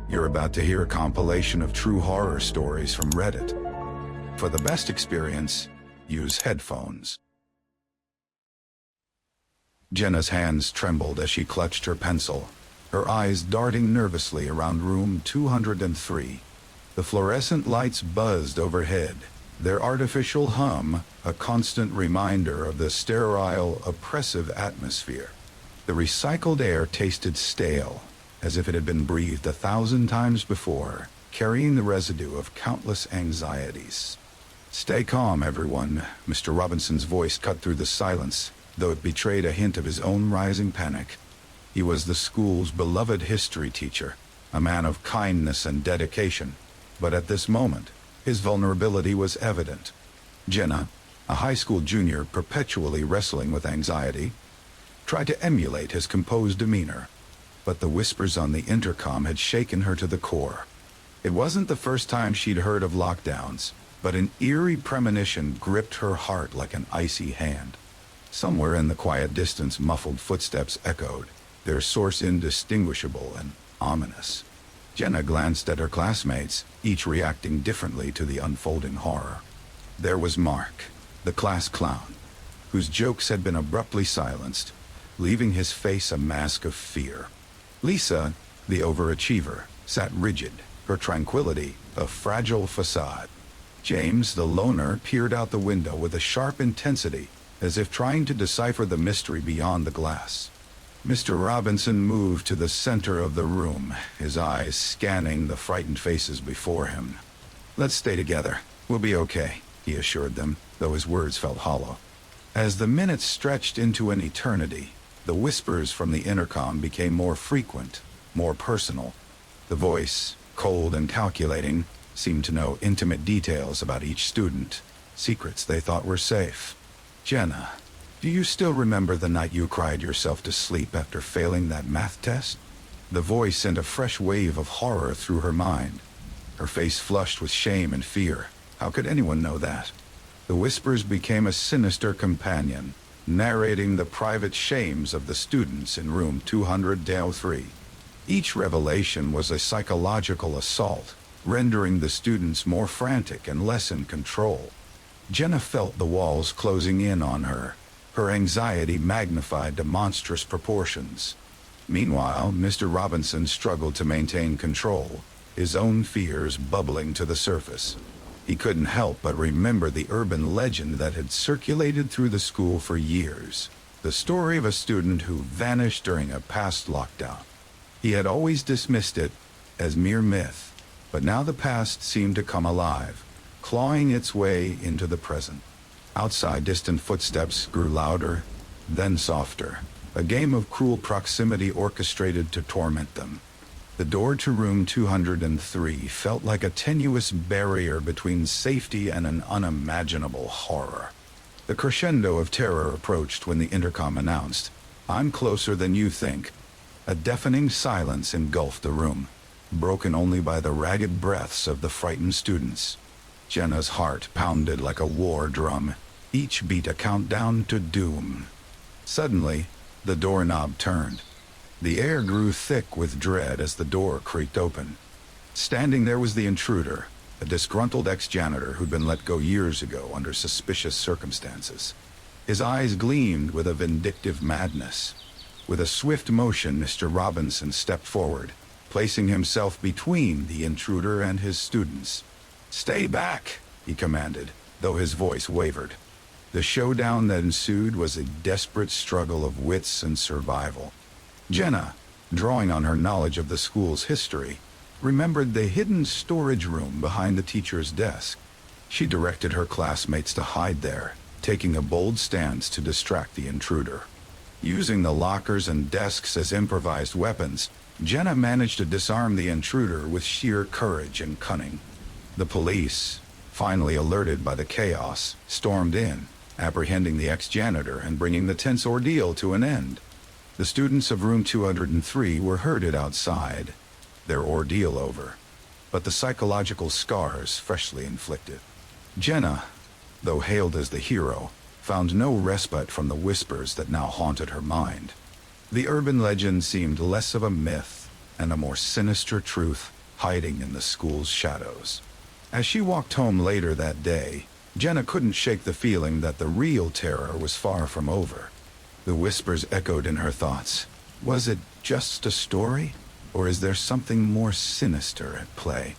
You're about to hear a compilation of true horror stories from Reddit. For the best experience, use headphones. Jenna's hands trembled as she clutched her pencil, her eyes darting nervously around room 203. The fluorescent lights buzzed overhead, their artificial hum a constant reminder of the sterile, oppressive atmosphere. The recycled air tasted stale, as if it had been breathed 1,000 times before, carrying the residue of countless anxieties. "Stay calm, everyone," Mr. Robinson's voice cut through the silence, though it betrayed a hint of his own rising panic. He was the school's beloved history teacher, a man of kindness and dedication, but at this moment, his vulnerability was evident. Jenna, a high school junior perpetually wrestling with anxiety, tried to emulate his composed demeanor, but the whispers on the intercom had shaken her to the core. It wasn't the first time she'd heard of lockdowns, but an eerie premonition gripped her heart like an icy hand. Somewhere in the quiet distance, muffled footsteps echoed, their source indistinguishable and ominous. Jenna glanced at her classmates, each reacting differently to the unfolding horror. There was Mark, the class clown, whose jokes had been abruptly silenced, leaving his face a mask of fear. Lisa, the overachiever, sat rigid, her tranquility a fragile facade. James, the loner, peered out the window with a sharp intensity, as if trying to decipher the mystery beyond the glass. Mr. Robinson moved to the center of the room, his eyes scanning the frightened faces before him. "Let's stay together. We'll be okay," he assured them, though his words felt hollow. As the minutes stretched into an eternity, the whispers from the intercom became more frequent, more personal. The voice, cold and calculating, seemed to know intimate details about each student, secrets they thought were safe. "Jenna, do you still remember the night you cried yourself to sleep after failing that math test?" The voice sent a fresh wave of horror through her mind. Her face flushed with shame and fear. How could anyone know that? The whispers became a sinister companion, narrating the private shames of the students in room 203. Each revelation was a psychological assault, rendering the students more frantic and less in control. Jenna felt the walls closing in on her, her anxiety magnified to monstrous proportions. Meanwhile, Mr. Robinson struggled to maintain control, his own fears bubbling to the surface. He couldn't help but remember the urban legend that had circulated through the school for years, the story of a student who vanished during a past lockdown. He had always dismissed it as mere myth, but now the past seemed to come alive, clawing its way into the present. Outside, distant footsteps grew louder, then softer, a game of cruel proximity orchestrated to torment them. The door to room 203 felt like a tenuous barrier between safety and an unimaginable horror. The crescendo of terror approached when the intercom announced, "I'm closer than you think." A deafening silence engulfed the room, broken only by the ragged breaths of the frightened students. Jenna's heart pounded like a war drum, each beat a countdown to doom. Suddenly, the doorknob turned. The air grew thick with dread as the door creaked open. Standing there was the intruder, a disgruntled ex-janitor who'd been let go years ago under suspicious circumstances. His eyes gleamed with a vindictive madness. With a swift motion, Mr. Robinson stepped forward, placing himself between the intruder and his students. "Stay back," he commanded, though his voice wavered. The showdown that ensued was a desperate struggle of wits and survival. Jenna, drawing on her knowledge of the school's history, remembered the hidden storage room behind the teacher's desk. She directed her classmates to hide there, taking a bold stance to distract the intruder. Using the lockers and desks as improvised weapons, Jenna managed to disarm the intruder with sheer courage and cunning. The police, finally alerted by the chaos, stormed in, apprehending the ex-janitor and bringing the tense ordeal to an end. The students of room 203 were herded outside, their ordeal over, but the psychological scars freshly inflicted. Jenna, though hailed as the hero, found no respite from the whispers that now haunted her mind. The urban legend seemed less of a myth and a more sinister truth hiding in the school's shadows. As she walked home later that day, Jenna couldn't shake the feeling that the real terror was far from over. The whispers echoed in her thoughts. Was it just a story? Or is there something more sinister at play?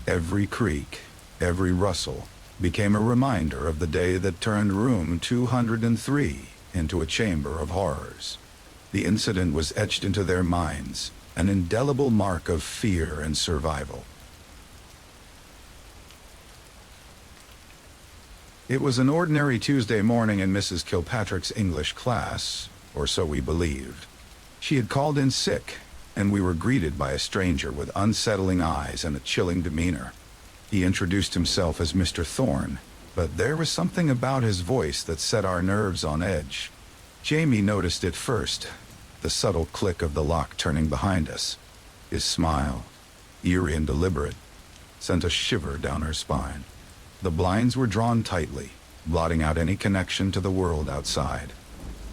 Every creak, every rustle, became a reminder of the day that turned room 203 into a chamber of horrors. The incident was etched into their minds, an indelible mark of fear and survival. It was an ordinary Tuesday morning in Mrs. Kilpatrick's English class, or so we believed. She had called in sick, and we were greeted by a stranger with unsettling eyes and a chilling demeanor. He introduced himself as Mr. Thorne, but there was something about his voice that set our nerves on edge. Jamie noticed it first, the subtle click of the lock turning behind us. His smile, eerie and deliberate, sent a shiver down her spine. The blinds were drawn tightly, blotting out any connection to the world outside.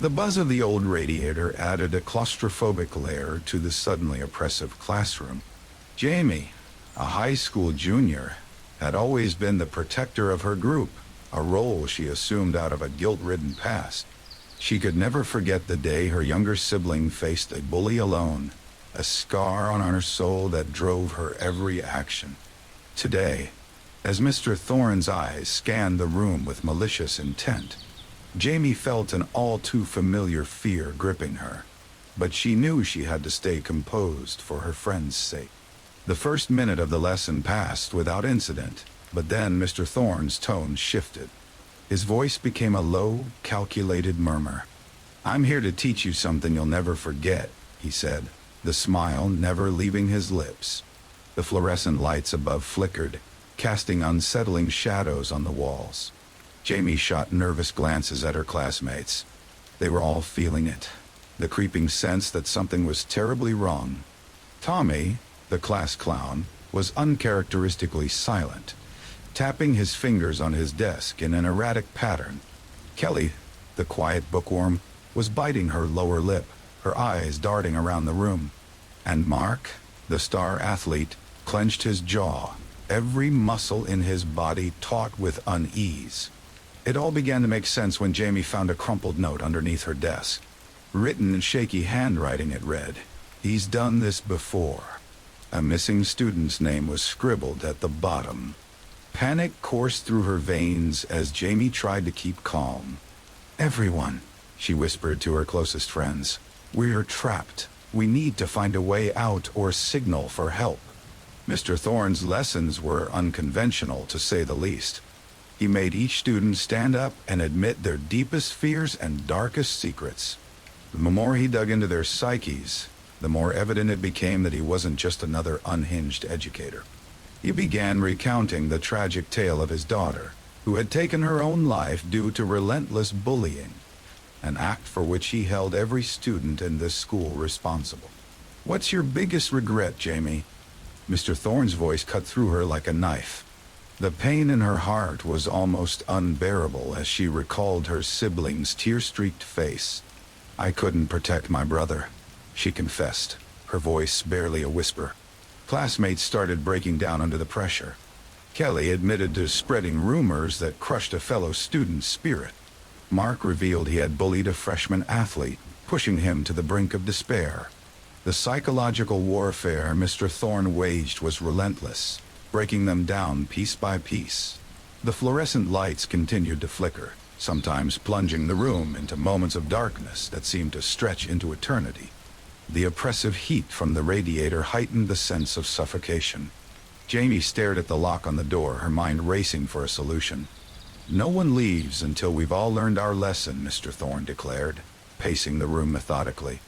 The buzz of the old radiator added a claustrophobic layer to the suddenly oppressive classroom. Jamie, a high school junior, had always been the protector of her group, a role she assumed out of a guilt-ridden past. She could never forget the day her younger sibling faced a bully alone, a scar on her soul that drove her every action. Today, as Mr. Thorne's eyes scanned the room with malicious intent, Jamie felt an all-too-familiar fear gripping her, but she knew she had to stay composed for her friend's sake. The first minute of the lesson passed without incident, but then Mr. Thorne's tone shifted. His voice became a low, calculated murmur. "I'm here to teach you something you'll never forget," he said, the smile never leaving his lips. The fluorescent lights above flickered, casting unsettling shadows on the walls. Jamie shot nervous glances at her classmates. They were all feeling it, the creeping sense that something was terribly wrong. Tommy, the class clown, was uncharacteristically silent, tapping his fingers on his desk in an erratic pattern. Kelly, the quiet bookworm, was biting her lower lip, her eyes darting around the room. And Mark, the star athlete, clenched his jaw, every muscle in his body taut with unease. It all began to make sense when Jamie found a crumpled note underneath her desk. Written in shaky handwriting, it read, "He's done this before." A missing student's name was scribbled at the bottom. Panic coursed through her veins as Jamie tried to keep calm. "Everyone," she whispered to her closest friends, "we're trapped. We need to find a way out or signal for help." Mr. Thorne's lessons were unconventional, to say the least. He made each student stand up and admit their deepest fears and darkest secrets. The more he dug into their psyches, the more evident it became that he wasn't just another unhinged educator. He began recounting the tragic tale of his daughter, who had taken her own life due to relentless bullying, an act for which he held every student in this school responsible. "What's your biggest regret, Jamie?" Mr. Thorne's voice cut through her like a knife. The pain in her heart was almost unbearable as she recalled her sibling's tear-streaked face. "I couldn't protect my brother," she confessed, her voice barely a whisper. Classmates started breaking down under the pressure. Kelly admitted to spreading rumors that crushed a fellow student's spirit. Mark revealed he had bullied a freshman athlete, pushing him to the brink of despair. The psychological warfare Mr. Thorne waged was relentless, breaking them down piece by piece. The fluorescent lights continued to flicker, sometimes plunging the room into moments of darkness that seemed to stretch into eternity. The oppressive heat from the radiator heightened the sense of suffocation. Jamie stared at the lock on the door, her mind racing for a solution. "No one leaves until we've all learned our lesson," Mr. Thorne declared, pacing the room methodically.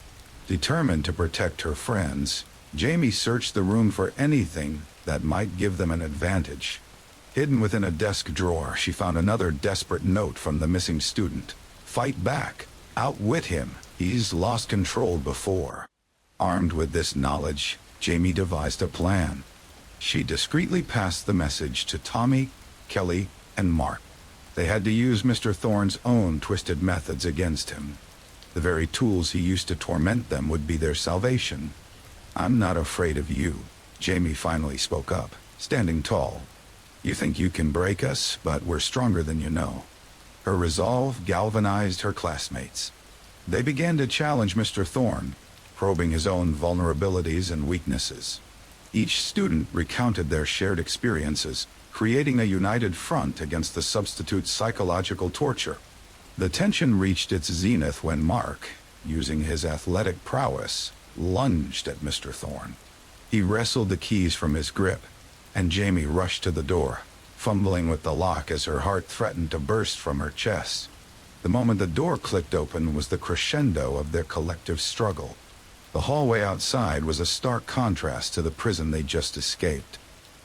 Determined to protect her friends, Jamie searched the room for anything that might give them an advantage. Hidden within a desk drawer, she found another desperate note from the missing student. "Fight back. Outwit him. He's lost control before." Armed with this knowledge, Jamie devised a plan. She discreetly passed the message to Tommy, Kelly, and Mark. They had to use Mr. Thorne's own twisted methods against him. The very tools he used to torment them would be their salvation. "I'm not afraid of you," Jamie finally spoke up, standing tall. "You think you can break us, but we're stronger than you know." Her resolve galvanized her classmates. They began to challenge Mr. Thorne, probing his own vulnerabilities and weaknesses. Each student recounted their shared experiences, creating a united front against the substitute's psychological torture. The tension reached its zenith when Mark, using his athletic prowess, lunged at Mr. Thorne. He wrestled the keys from his grip, and Jamie rushed to the door, fumbling with the lock as her heart threatened to burst from her chest. The moment the door clicked open was the crescendo of their collective struggle. The hallway outside was a stark contrast to the prison they'd just escaped.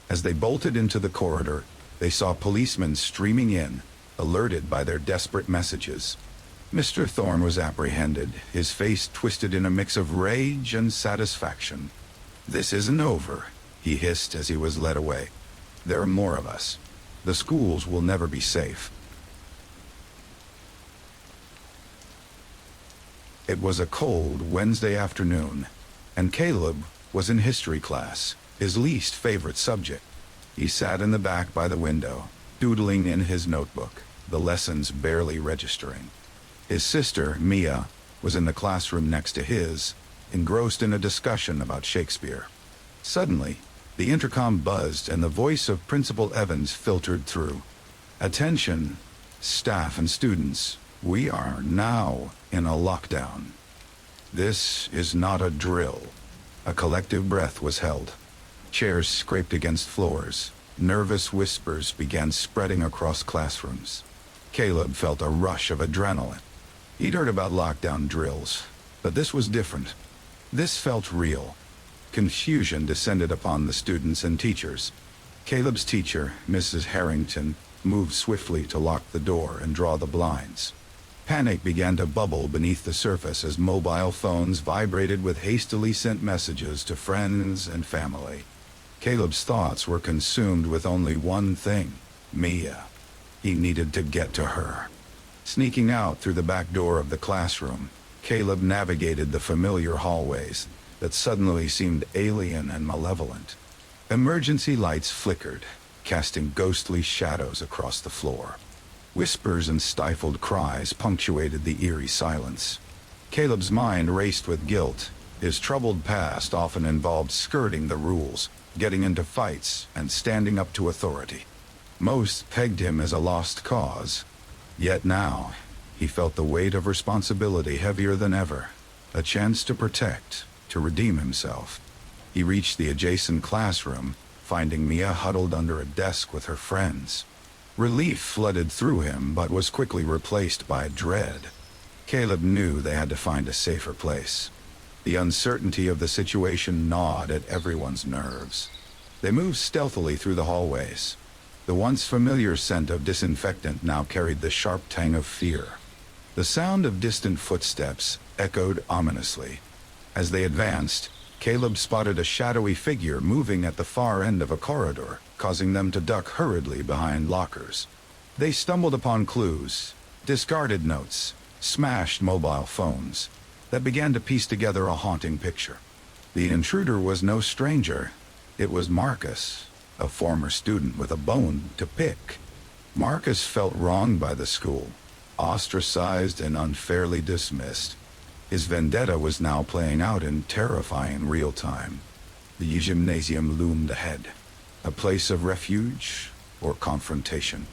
As they bolted into the corridor, they saw policemen streaming in, alerted by their desperate messages. Mr. Thorne was apprehended, his face twisted in a mix of rage and satisfaction. "This isn't over," he hissed as he was led away. "There are more of us. The schools will never be safe." It was a cold Wednesday afternoon, and Caleb was in history class, his least favorite subject. He sat in the back by the window, doodling in his notebook, the lessons barely registering. His sister, Mia, was in the classroom next to his, engrossed in a discussion about Shakespeare. Suddenly, the intercom buzzed and the voice of Principal Evans filtered through. "Attention, staff and students. We are now in a lockdown. This is not a drill." A collective breath was held. Chairs scraped against floors. Nervous whispers began spreading across classrooms. Caleb felt a rush of adrenaline. He'd heard about lockdown drills, but this was different. This felt real. Confusion descended upon the students and teachers. Caleb's teacher, Mrs. Harrington, moved swiftly to lock the door and draw the blinds. Panic began to bubble beneath the surface as mobile phones vibrated with hastily sent messages to friends and family. Caleb's thoughts were consumed with only one thing: Mia. He needed to get to her. Sneaking out through the back door of the classroom, Caleb navigated the familiar hallways that suddenly seemed alien and malevolent. Emergency lights flickered, casting ghostly shadows across the floor. Whispers and stifled cries punctuated the eerie silence. Caleb's mind raced with guilt. His troubled past often involved skirting the rules, getting into fights, and standing up to authority. Most pegged him as a lost cause. Yet now, he felt the weight of responsibility heavier than ever. A chance to protect, to redeem himself. He reached the adjacent classroom, finding Mia huddled under a desk with her friends. Relief flooded through him, but was quickly replaced by dread. Caleb knew they had to find a safer place. The uncertainty of the situation gnawed at everyone's nerves. They moved stealthily through the hallways. The once familiar scent of disinfectant now carried the sharp tang of fear. The sound of distant footsteps echoed ominously. As they advanced, Caleb spotted a shadowy figure moving at the far end of a corridor, causing them to duck hurriedly behind lockers. They stumbled upon clues, discarded notes, smashed mobile phones, that began to piece together a haunting picture. The intruder was no stranger. It was Marcus, a former student with a bone to pick. Marcus felt wronged by the school, ostracized and unfairly dismissed. His vendetta was now playing out in terrifying real time. The gymnasium loomed ahead, a place of refuge or confrontation.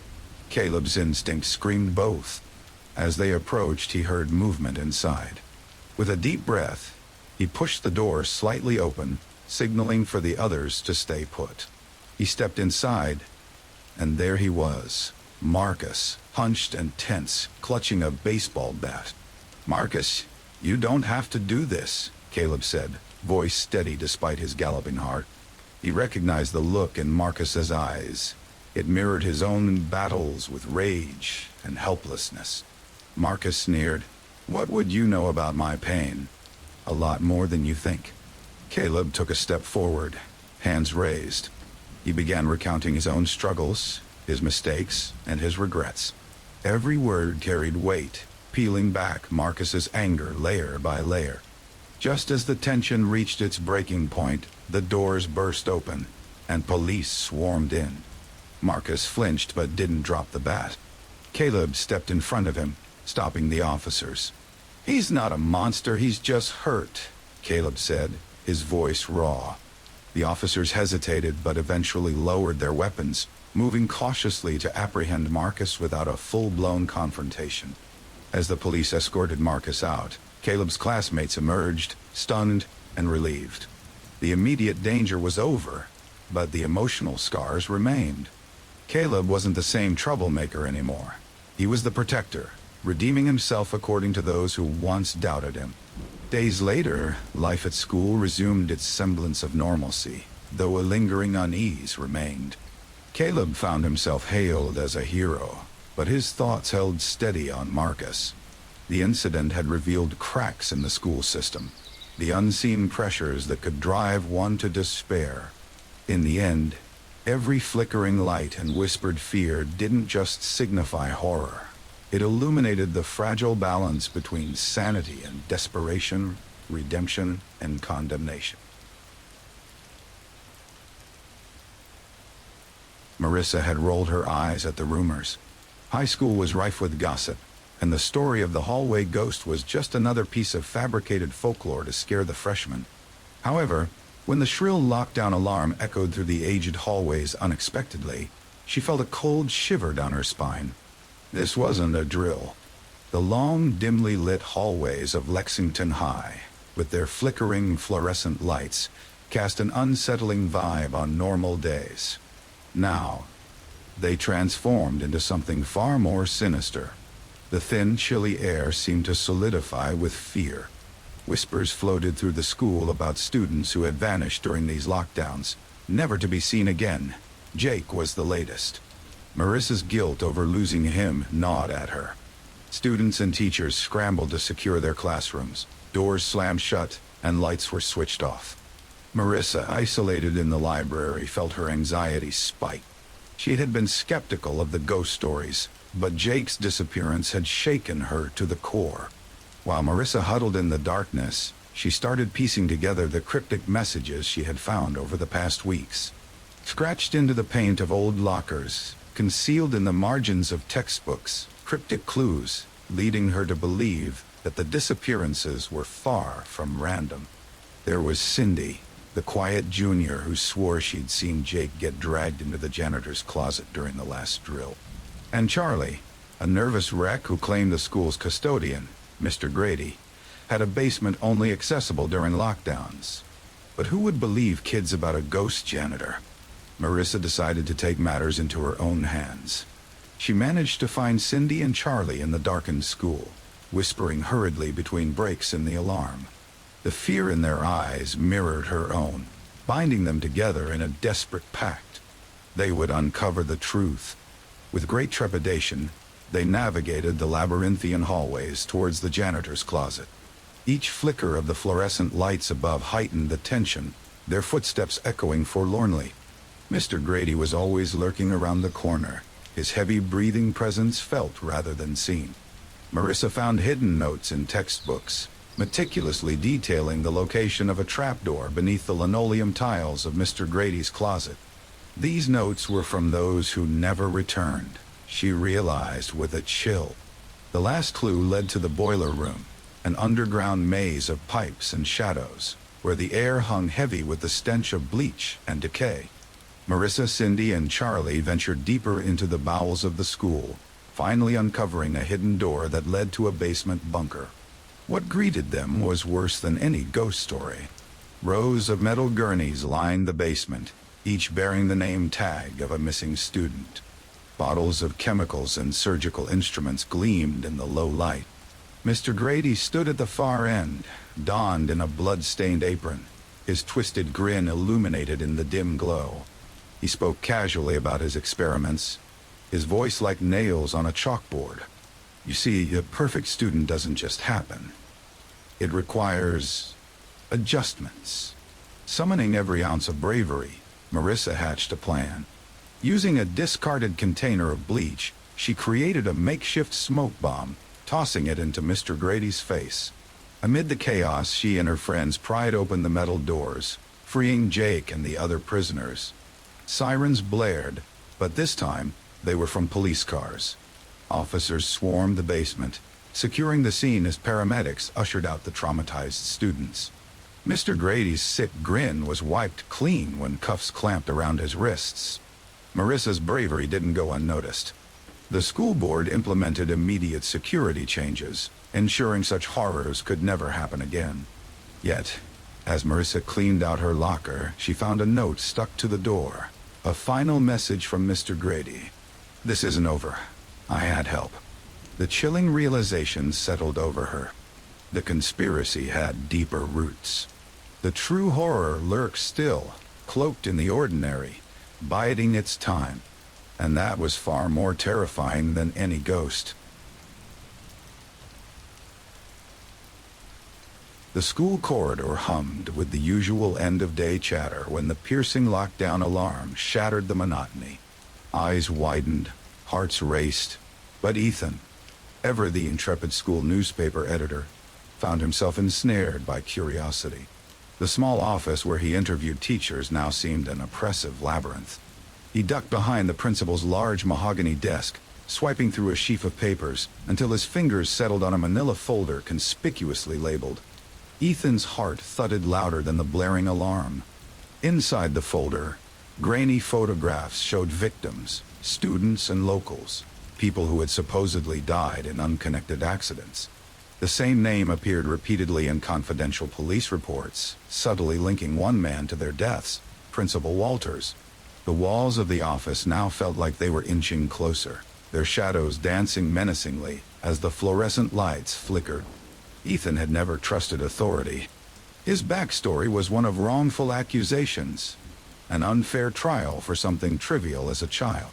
Caleb's instinct screamed both. As they approached, he heard movement inside. With a deep breath, he pushed the door slightly open, signaling for the others to stay put. He stepped inside, and there he was, Marcus, hunched and tense, clutching a baseball bat. "Marcus, you don't have to do this," Caleb said, voice steady despite his galloping heart. He recognized the look in Marcus's eyes. It mirrored his own battles with rage and helplessness. Marcus sneered. "What would you know about my pain?" "A lot more than you think." Caleb took a step forward, hands raised. He began recounting his own struggles, his mistakes, and his regrets. Every word carried weight, peeling back Marcus's anger layer by layer. Just as the tension reached its breaking point, the doors burst open, and police swarmed in. Marcus flinched but didn't drop the bat. Caleb stepped in front of him, stopping the officers. "He's not a monster, he's just hurt," Caleb said, his voice raw. The officers hesitated but eventually lowered their weapons, moving cautiously to apprehend Marcus without a full-blown confrontation. As the police escorted Marcus out, Caleb's classmates emerged, stunned and relieved. The immediate danger was over, but the emotional scars remained. Caleb wasn't the same troublemaker anymore. He was the protector, redeeming himself according to those who once doubted him. Days later, life at school resumed its semblance of normalcy, though a lingering unease remained. Caleb found himself hailed as a hero, but his thoughts held steady on Marcus. The incident had revealed cracks in the school system, the unseen pressures that could drive one to despair. In the end, every flickering light and whispered fear didn't just signify horror. It illuminated the fragile balance between sanity and desperation, redemption and condemnation. Marissa had rolled her eyes at the rumors. High school was rife with gossip, and the story of the hallway ghost was just another piece of fabricated folklore to scare the freshmen. However, when the shrill lockdown alarm echoed through the aged hallways unexpectedly, she felt a cold shiver down her spine. This wasn't a drill. The long, dimly lit hallways of Lexington High, with their flickering fluorescent lights, cast an unsettling vibe on normal days. Now, they transformed into something far more sinister. The thin, chilly air seemed to solidify with fear. Whispers floated through the school about students who had vanished during these lockdowns, never to be seen again. Jake was the latest. Marissa's guilt over losing him gnawed at her. Students and teachers scrambled to secure their classrooms. Doors slammed shut, and lights were switched off. Marissa, isolated in the library, felt her anxiety spike. She had been skeptical of the ghost stories, but Jake's disappearance had shaken her to the core. While Marissa huddled in the darkness, she started piecing together the cryptic messages she had found over the past weeks. Scratched into the paint of old lockers, concealed in the margins of textbooks, cryptic clues, leading her to believe that the disappearances were far from random. There was Cindy, the quiet junior who swore she'd seen Jake get dragged into the janitor's closet during the last drill. And Charlie, a nervous wreck who claimed the school's custodian, Mr. Grady, had a basement only accessible during lockdowns. But who would believe kids about a ghost janitor? Marissa decided to take matters into her own hands. She managed to find Cindy and Charlie in the darkened school, whispering hurriedly between breaks in the alarm. The fear in their eyes mirrored her own, binding them together in a desperate pact. They would uncover the truth. With great trepidation, they navigated the labyrinthian hallways towards the janitor's closet. Each flicker of the fluorescent lights above heightened the tension, their footsteps echoing forlornly. Mr. Grady was always lurking around the corner, his heavy breathing presence felt rather than seen. Marissa found hidden notes in textbooks, meticulously detailing the location of a trapdoor beneath the linoleum tiles of Mr. Grady's closet. These notes were from those who never returned, she realized with a chill. The last clue led to the boiler room, an underground maze of pipes and shadows, where the air hung heavy with the stench of bleach and decay. Marissa, Cindy, and Charlie ventured deeper into the bowels of the school, finally uncovering a hidden door that led to a basement bunker. What greeted them was worse than any ghost story. Rows of metal gurneys lined the basement, each bearing the name tag of a missing student. Bottles of chemicals and surgical instruments gleamed in the low light. Mr. Grady stood at the far end, donned in a blood-stained apron, his twisted grin illuminated in the dim glow. He spoke casually about his experiments, his voice like nails on a chalkboard. You see, a perfect student doesn't just happen. It requires adjustments. Summoning every ounce of bravery, Marissa hatched a plan. Using a discarded container of bleach, she created a makeshift smoke bomb, tossing it into Mr. Grady's face. Amid the chaos, she and her friends pried open the metal doors, freeing Jake and the other prisoners. Sirens blared, but this time they were from police cars. Officers swarmed the basement, securing the scene as paramedics ushered out the traumatized students. Mr. Grady's sick grin was wiped clean when cuffs clamped around his wrists. Marissa's bravery didn't go unnoticed. The school board implemented immediate security changes, ensuring such horrors could never happen again. Yet, as Marissa cleaned out her locker, she found a note stuck to the door. A final message from Mr. Grady. "This isn't over. I had help." The chilling realization settled over her. The conspiracy had deeper roots. The true horror lurks still, cloaked in the ordinary, biding its time. And that was far more terrifying than any ghost. The school corridor hummed with the usual end-of-day chatter when the piercing lockdown alarm shattered the monotony. Eyes widened, hearts raced, but Ethan, ever the intrepid school newspaper editor, found himself ensnared by curiosity. The small office where he interviewed teachers now seemed an oppressive labyrinth. He ducked behind the principal's large mahogany desk, swiping through a sheaf of papers until his fingers settled on a manila folder conspicuously labeled. Ethan's heart thudded louder than the blaring alarm. Inside the folder, grainy photographs showed victims, students and locals, people who had supposedly died in unconnected accidents. The same name appeared repeatedly in confidential police reports, subtly linking one man to their deaths, Principal Walters. The walls of the office now felt like they were inching closer, their shadows dancing menacingly as the fluorescent lights flickered. Ethan had never trusted authority. His backstory was one of wrongful accusations, an unfair trial for something trivial as a child.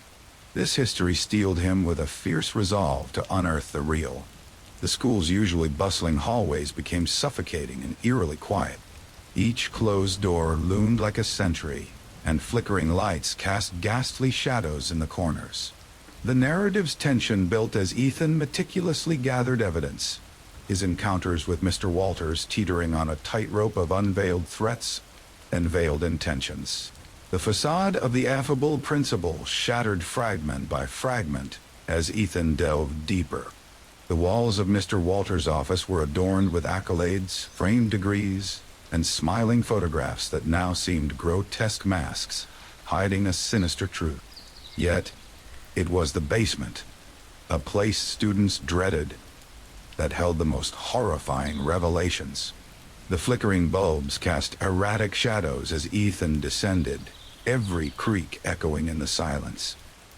This history steeled him with a fierce resolve to unearth the real. The school's usually bustling hallways became suffocating and eerily quiet. Each closed door loomed like a sentry, and flickering lights cast ghastly shadows in the corners. The narrative's tension built as Ethan meticulously gathered evidence, his encounters with Mr. Walters teetering on a tightrope of unveiled threats and veiled intentions. The facade of the affable principal shattered fragment by fragment as Ethan delved deeper. The walls of Mr. Walters' office were adorned with accolades, framed degrees, and smiling photographs that now seemed grotesque masks, hiding a sinister truth. Yet, it was the basement, a place students dreaded, that held the most horrifying revelations. The flickering bulbs cast erratic shadows as Ethan descended, every creak echoing in the silence.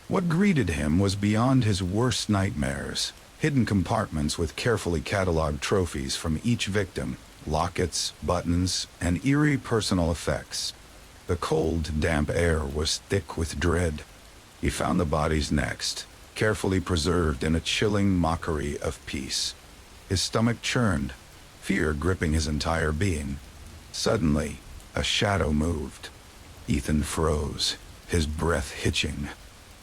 What greeted him was beyond his worst nightmares. Hidden compartments with carefully cataloged trophies from each victim, lockets, buttons, and eerie personal effects. The cold, damp air was thick with dread. He found the bodies next, carefully preserved in a chilling mockery of peace. His stomach churned, fear gripping his entire being. Suddenly, a shadow moved. Ethan froze, his breath hitching.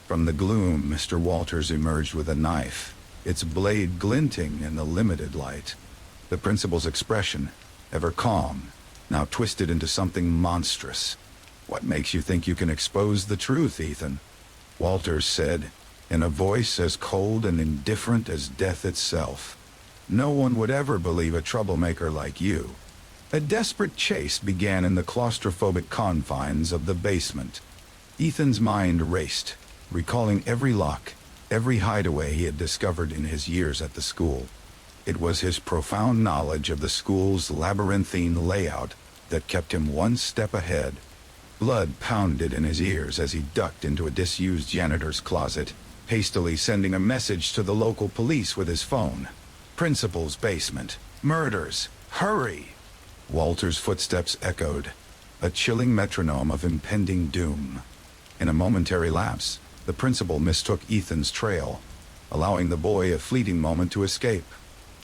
From the gloom, Mr. Walters emerged with a knife, its blade glinting in the limited light. The principal's expression, ever calm, now twisted into something monstrous. "What makes you think you can expose the truth, Ethan?" Walters said, in a voice as cold and indifferent as death itself. "No one would ever believe a troublemaker like you." A desperate chase began in the claustrophobic confines of the basement. Ethan's mind raced, recalling every lock, every hideaway he had discovered in his years at the school. It was his profound knowledge of the school's labyrinthine layout that kept him one step ahead. Blood pounded in his ears as he ducked into a disused janitor's closet, hastily sending a message to the local police with his phone. "Principal's basement. Murders. Hurry!" Walter's footsteps echoed, a chilling metronome of impending doom. In a momentary lapse, the principal mistook Ethan's trail, allowing the boy a fleeting moment to escape.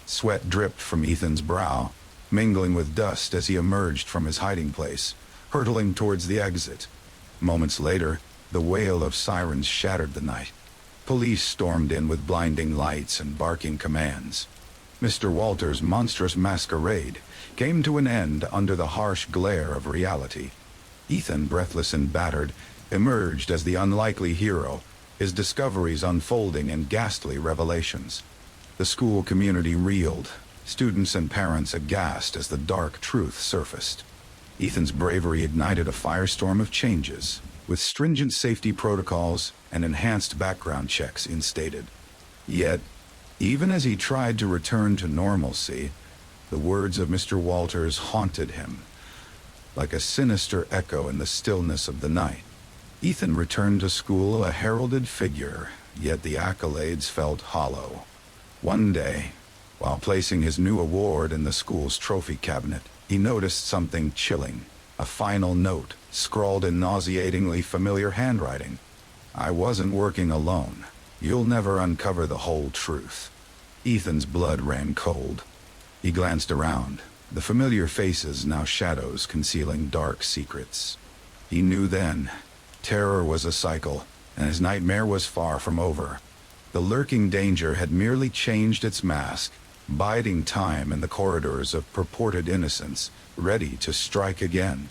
Sweat dripped from Ethan's brow, mingling with dust as he emerged from his hiding place, hurtling towards the exit. Moments later, the wail of sirens shattered the night. Police stormed in with blinding lights and barking commands. Mr. Walters' monstrous masquerade came to an end under the harsh glare of reality. Ethan, breathless and battered, emerged as the unlikely hero, his discoveries unfolding in ghastly revelations. The school community reeled, students and parents aghast as the dark truth surfaced. Ethan's bravery ignited a firestorm of changes, with stringent safety protocols and enhanced background checks instated. Yet, even as he tried to return to normalcy, the words of Mr. Walters haunted him, like a sinister echo in the stillness of the night. Ethan returned to school a heralded figure, yet the accolades felt hollow. One day, while placing his new award in the school's trophy cabinet, he noticed something chilling, a final note scrawled in nauseatingly familiar handwriting. "I wasn't working alone. You'll never uncover the whole truth." Ethan's blood ran cold. He glanced around, the familiar faces now shadows concealing dark secrets. He knew then, terror was a cycle, and his nightmare was far from over. The lurking danger had merely changed its mask, biding time in the corridors of purported innocence, ready to strike again.